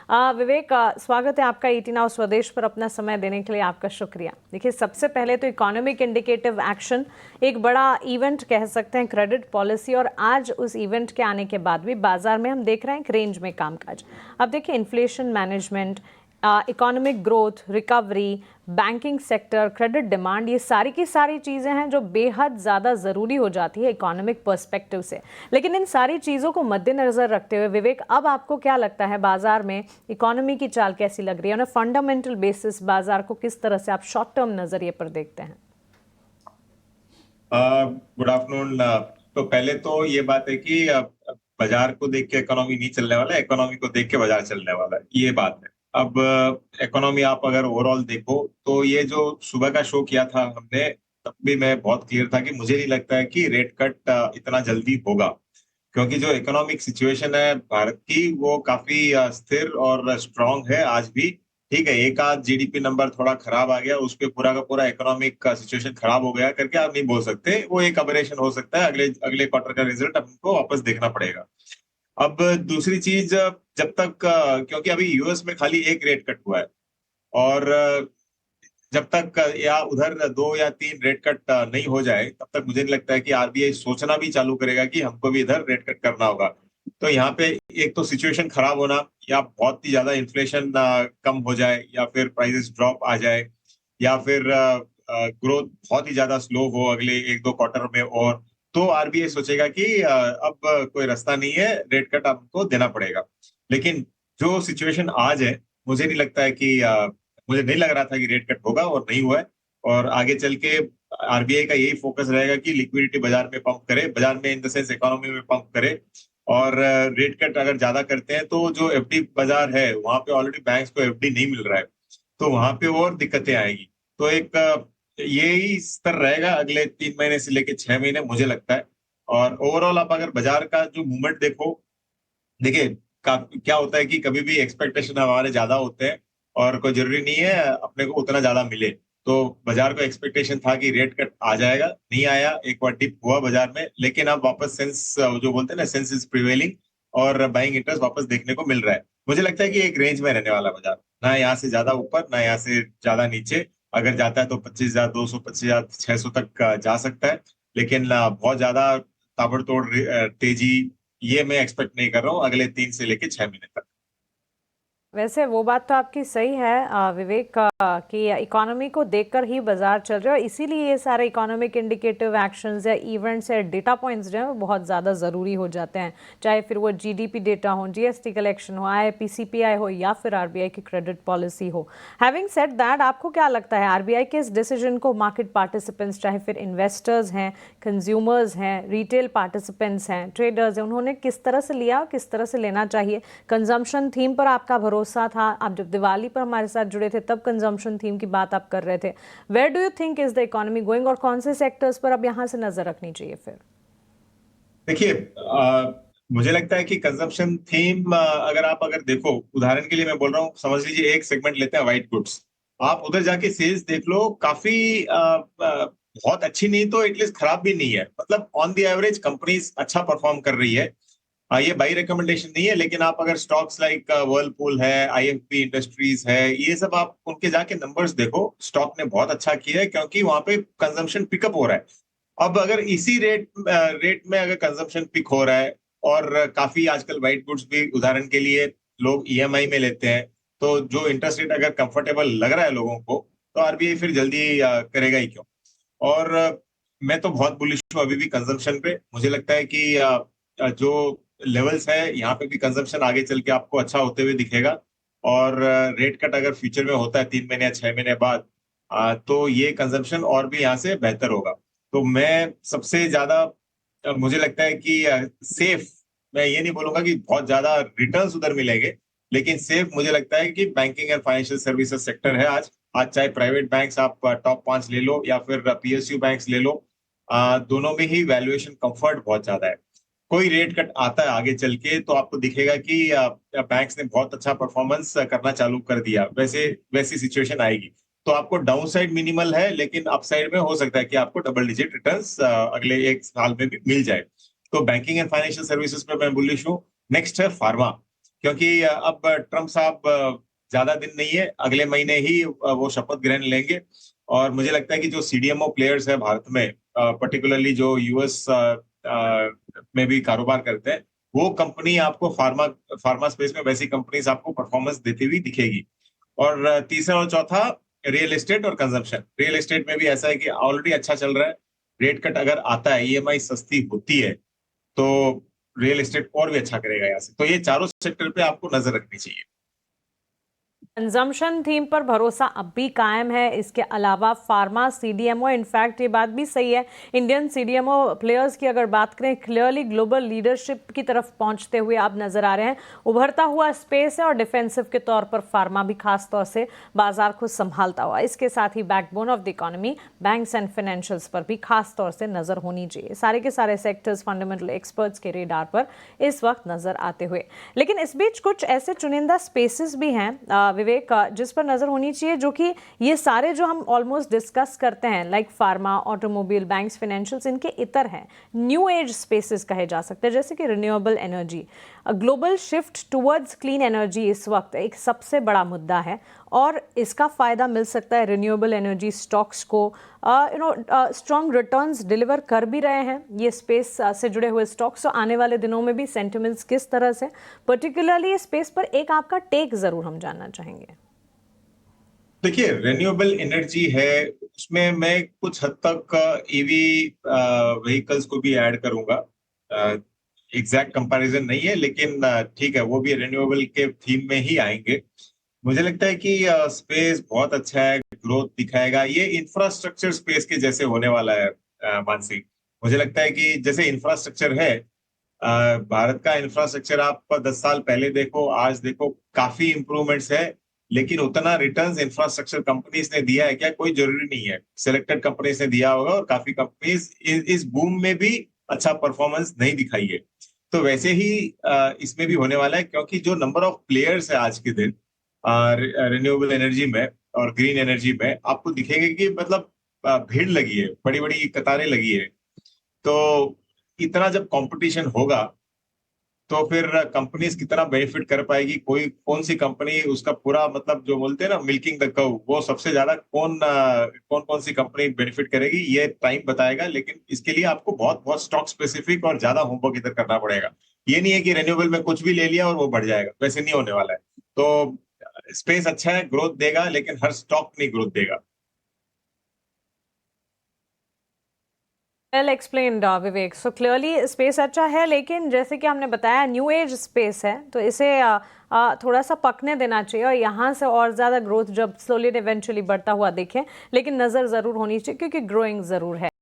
विवेक, स्वागत है आपका ईटी नाउ स्वदेश पर। अपना समय देने के लिए आपका शुक्रिया। देखिए, सबसे पहले तो इकोनॉमिक इंडिकेटिव एक्शन एक बड़ा इवेंट कह सकते हैं, क्रेडिट पॉलिसी, और आज उस इवेंट के आने के बाद भी बाजार में हम देख रहे हैं एक रेंज में कामकाज। अब देखिए, inflation management, economic growth, recovery, banking sector, credit demand, ये सारी की सारी चीज़ें हैं जो बेहद ज़्यादा ज़रूरी हो जाती है इकोनॉमिक पर्सपेक्टिव से। लेकिन इन सारी चीज़ों को मद्देनज़र रखते हुए विवेक, अब आपको क्या लगता है बाजार में इकोनॉमी की चाल कैसी लग रही है? फंडामेंटल बेसिस बाजार को किस तरह से आप शॉर्ट टर्म नज़रिए पर देखते हैं? Good afternoon. तो पहले तो ये बात है कि बाजार को देख के इकोनॉमी नहीं चलने वाला है, इकोनॉमी को देख के बाजार चलने वाला है, ये बात है। अब इकोनॉमी आप अगर ओवरऑल देखो तो ये जो सुबह का शो किया था हमने, तब भी मैं बहुत क्लियर था कि मुझे नहीं लगता है कि रेट कट इतना जल्दी होगा, क्योंकि जो इकोनॉमिक सिचुएशन है भारत की वो काफी स्थिर और स्ट्रांग है आज भी। ठीक है, एक आध जीडीपी नंबर थोड़ा खराब आ गया, उस पे पूरा का पूरा इकोनॉमिक का सिचुएशन खराब हो गया करके आप नहीं बोल सकते। वो एक अबरेशन हो सकता है, अगले अगले क्वार्टर का रिजल्ट हमको वापस देखना पड़ेगा। अब दूसरी चीज, जब तक क्योंकि अभी यूएस में खाली एक रेट कट हुआ है, और जब तक या उधर 2 या 3 रेट कट नहीं हो जाए, तब तक मुझे नहीं लगता है कि आरबीआई सोचना भी चालू करेगा कि हमको भी इधर रेट कट करना होगा। तो यहाँ पे एक तो सिचुएशन खराब होना, या बहुत ही ज्यादा इन्फ्लेशन कम हो जाए, या फिर प्राइसेस ड्रॉप आ जाए, या फिर ग्रोथ बहुत ही ज्यादा स्लो हो अगले 1-2 क्वार्टर में, और तो आरबीआई सोचेगा कि अब कोई रास्ता नहीं है, रेट कट आपको देना पड़ेगा। लेकिन जो सिचुएशन आज है, मुझे नहीं लगता है कि मुझे नहीं लग रहा था कि रेट कट होगा, और नहीं हुआ है। और आगे चल के आरबीआई का यही फोकस रहेगा कि लिक्विडिटी बाजार में पंप करे, बाजार में इन द सेंस इकोनॉमी में पंप करे। और रेट कट अगर ज्यादा करते हैं तो जो एफडी बाजार है वहां पे ऑलरेडी बैंक्स को एफडी नहीं मिल रहा है, तो वहां पे और दिक्कतें आएगी। तो एक यही स्तर रहेगा अगले 3 महीने से लेके 6 महीने, मुझे लगता है। और ओवरऑल आप अगर बाजार का जो मूवमेंट देखो, देखिए क्या होता है कि कभी भी एक्सपेक्टेशन हमारे ज्यादा होते हैं, और कोई जरूरी नहीं है अपने को उतना ज्यादा मिले। तो बाजार को एक्सपेक्टेशन था कि रेट कट आ जाएगा, नहीं आया, एक बार डिप हुआ बाजार में, लेकिन अब वापस सेंस, जो बोलते हैं ना, सेंस इज प्रिवेलिंग, और बाइंग इंटरेस्ट वापस देखने को मिल रहा है। मुझे लगता है कि एक रेंज में रहने वाला बाजार, ना यहाँ से ज्यादा ऊपर, ना यहाँ से ज्यादा नीचे। अगर जाता है तो 25,200, 25,600 तक जा सकता है, लेकिन बहुत ज्यादा ताबड़तोड़ तेजी ये मैं एक्सपेक्ट नहीं कर रहा हूँ अगले 3 से लेके 6 महीने तक। वैसे वो बात तो आपकी सही है विवेक, कि इकोनॉमी को देखकर ही बाजार चल रहा है, और इसीलिए ये सारे इकोनॉमिक इंडिकेटिव एक्शंस या इवेंट्स या डेटा पॉइंट्स जो हैं वो बहुत ज़्यादा ज़रूरी हो जाते हैं। चाहे फिर वो जीडीपी डेटा हो, जीएसटी कलेक्शन हो, आईआईपी सीपीआई हो, या फिर आरबीआई की क्रेडिट पॉलिसी हो। हैविंग सेड दैट, आपको क्या लगता है आरबीआई के इस डिसीजन को मार्केट पार्टिसिपेंट्स, चाहे फिर इन्वेस्टर्स हैं, कंज्यूमर्स हैं, रिटेल पार्टिसिपेंट्स हैं, ट्रेडर्स हैं, उन्होंने किस तरह से लिया और किस तरह से लेना चाहिए? कंजम्पशन थीम पर आपका भरोसा था, आप जब दिवाली पर हमारे साथ जुड़े थे तब कंजम्पशन थीम की बात आप कर रहे थे। Where do you think is the economy going, और कौन से सेक्टर्स पर अब यहां से नजर रखनी चाहिए फिर? देखिए, मुझे लगता है कि कंजम्पशन थीम, अगर देखो, उदाहरण के लिए मैं बोल रहा हूँ, समझ लीजिए एक सेगमेंट लेते हैं, व्हाइट गुड्स। आप उधर जाके सेल्स देख लो, काफी बहुत अच्छी नहीं तो एटलीस्ट खराब भी नहीं है, मतलब ऑन द एवरेज कंपनीज अच्छा परफॉर्म कर रही है। ये बाई रिकमेंडेशन नहीं है, लेकिन आप अगर स्टॉक्स लाइक वर्लपूल है, आईएफबी इंडस्ट्रीज है, ये सब आप उनके जाके नंबर्स देखो, स्टॉक ने बहुत अच्छा किया है, क्योंकि वहां पे कंजम्पशन पिकअप हो रहा है। अब अगर इसी रेट में अगर कंजम्पशन पिक हो रहा है, और काफी आजकल व्हाइट गुड्स भी उदाहरण के लिए लोग ईएमआई में लेते हैं, तो जो इंटरेस्ट रेट अगर कंफर्टेबल लग रहा है लोगों को, तो आरबीआई फिर जल्दी करेगा ही क्यों। और मैं तो बहुत बुलिश हूँ अभी भी कंजम्पशन पे। मुझे लगता है कि जो लेवल्स है यहाँ पे भी कंजम्पशन आगे चल के आपको अच्छा होते हुए दिखेगा। और रेट कट अगर फ्यूचर में होता है 3 महीने या 6 महीने बाद, तो ये कंजम्पशन और भी यहाँ से बेहतर होगा। तो मैं सबसे ज्यादा मुझे लगता है कि सेफ, मैं ये नहीं बोलूंगा कि बहुत ज्यादा रिटर्न्स उधर मिलेंगे, लेकिन सेफ मुझे लगता है कि banking and financial services sector है आज। आज चाहे प्राइवेट बैंक्स आप टॉप 5 ले लो, या फिर पीएसयू बैंक्स ले लो, दोनों में ही वैल्यूएशन कंफर्ट बहुत ज्यादा है। कोई रेट कट आता है आगे चल के तो आपको दिखेगा कि बैंक्स ने बहुत अच्छा परफॉर्मेंस करना चालू कर दिया, वैसे वैसी सिचुएशन आएगी। तो आपको डाउन साइड मिनिमल है, लेकिन अपसाइड में हो सकता है कि आपको डबल डिजिट रिटर्न्स अगले 1 साल में भी मिल जाए। तो बैंकिंग एंड फाइनेंशियल सर्विसेज पे मैं बुलिश हूँ। नेक्स्ट है फार्मा। क्योंकि अब ट्रम्प साहब ज्यादा दिन नहीं है, अगले महीने ही वो शपथ ग्रहण लेंगे। और मुझे लगता है कि जो सीडीएमओ प्लेयर्स है भारत में, पर्टिकुलरली जो यूएस में भी कारोबार करते हैं, वो कंपनी आपको फार्मा स्पेस में वैसी कंपनीज आपको परफॉर्मेंस देती हुई दिखेगी। और तीसरा और चौथा, रियल एस्टेट और कंजम्पशन। रियल एस्टेट में भी ऐसा है कि ऑलरेडी अच्छा चल रहा है, रेट कट अगर आता है, ईएमआई सस्ती होती है, तो रियल एस्टेट और भी अच्छा करेगा यहाँ से। तो ये चारों सेक्टर पे आपको नजर रखनी चाहिए। कंजम्पशन थीम पर भरोसा अब भी कायम है। इसके अलावा फार्मा, सीडीएमओ, इनफैक्ट ये बात भी सही है, इंडियन सीडीएमओ प्लेयर्स की अगर बात करें, क्लियरली ग्लोबल लीडरशिप की तरफ पहुंचते हुए आप नजर आ रहे हैं। उभरता हुआ स्पेस है और डिफेंसिव के तौर पर फार्मा भी खास तौर से बाजार को संभालता हुआ। इसके साथ ही backbone of the economy banks and financials पर भी खास तौर से नजर होनी चाहिए। सारे के सारे सेक्टर्स फंडामेंटल एक्सपर्ट्स के रेडार पर इस वक्त नजर आते हुए। लेकिन इस बीच कुछ ऐसे चुनिंदा स्पेसेस भी हैं विवेक, जिस पर नजर होनी चाहिए, जो कि ये सारे जो हम ऑलमोस्ट डिस्कस करते हैं, like pharma, automobile, banks, financials, इनके इतर हैं, न्यू एज स्पेसेस कहे जा सकते हैं, जैसे कि renewable energy. Global shift towards clean energy इस वक्त एक सबसे बड़ा मुद्दा है और इसका फायदा मिल सकता है रिन्यूएबल एनर्जी स्टॉक्स को। स्ट्रॉन्ग रिटर्न्स डिलीवर कर भी रहे हैं ये स्पेस से जुड़े हुए स्टॉक्स। तो आने वाले दिनों में भी सेंटिमेंट्स किस तरह से, पर्टिकुलरली इस स्पेस पर एक आपका टेक जरूर हम जानना चाहेंगे। देखिए, रिन्यूएबल एनर्जी है, उसमें मैं कुछ हद तक ईवी व्हीकल्स को भी ऐड करूंगा। एग्जैक्ट कंपैरिजन नहीं है, लेकिन ठीक है, वो भी रिन्यूएबल के थीम में ही आएंगे। मुझे लगता है कि स्पेस बहुत अच्छा है, ग्रोथ दिखाएगा। ये इंफ्रास्ट्रक्चर स्पेस के जैसे होने वाला है मानसी। मुझे लगता है कि जैसे इंफ्रास्ट्रक्चर है, भारत का इंफ्रास्ट्रक्चर आप 10 साल पहले देखो, आज देखो, काफी इंप्रूवमेंट्स है। लेकिन उतना रिटर्न्स इंफ्रास्ट्रक्चर कंपनीज ने दिया है क्या? कोई जरूरी नहीं है, सिलेक्टेड कंपनीज ने दिया होगा, और काफी कंपनीज इस बूम में भी अच्छा परफॉर्मेंस नहीं दिखाई है। तो वैसे ही इसमें भी होने वाला है, क्योंकि जो नंबर ऑफ प्लेयर्स है आज के दिन रिन्यूएबल एनर्जी में और ग्रीन एनर्जी में, आपको दिखेगा कि मतलब भीड़ लगी है, बड़ी बड़ी कतारें लगी है। तो इतना जब कंपटीशन होगा, तो फिर कंपनीज कितना बेनिफिट कर पाएगी, कोई कौन सी कंपनी उसका पूरा, मतलब जो बोलते हैं ना, मिल्किंग द कव, वो सबसे ज्यादा कौन सी कंपनी बेनिफिट करेगी, ये टाइम बताएगा। लेकिन इसके लिए आपको बहुत बहुत स्टॉक स्पेसिफिक और ज्यादा होमवर्क इधर करना पड़ेगा। ये नहीं है कि रिन्यूएबल में कुछ भी ले लिया और वो बढ़ जाएगा, वैसे नहीं होने वाला है। तो स्पेस अच्छा है, ग्रोथ देगा, लेकिन हर स्टॉक नहीं ग्रोथ देगा। वेल एक्सप्लेन्ड विवेक। सो क्लियरली स्पेस अच्छा है, लेकिन जैसे कि हमने बताया न्यू एज स्पेस है, तो इसे थोड़ा सा पकने देना चाहिए और यहाँ से और ज़्यादा ग्रोथ जब स्लोली एंड इवेंचुअली बढ़ता हुआ देखें, लेकिन नज़र ज़रूर होनी चाहिए क्योंकि ग्रोइंग ज़रूर है।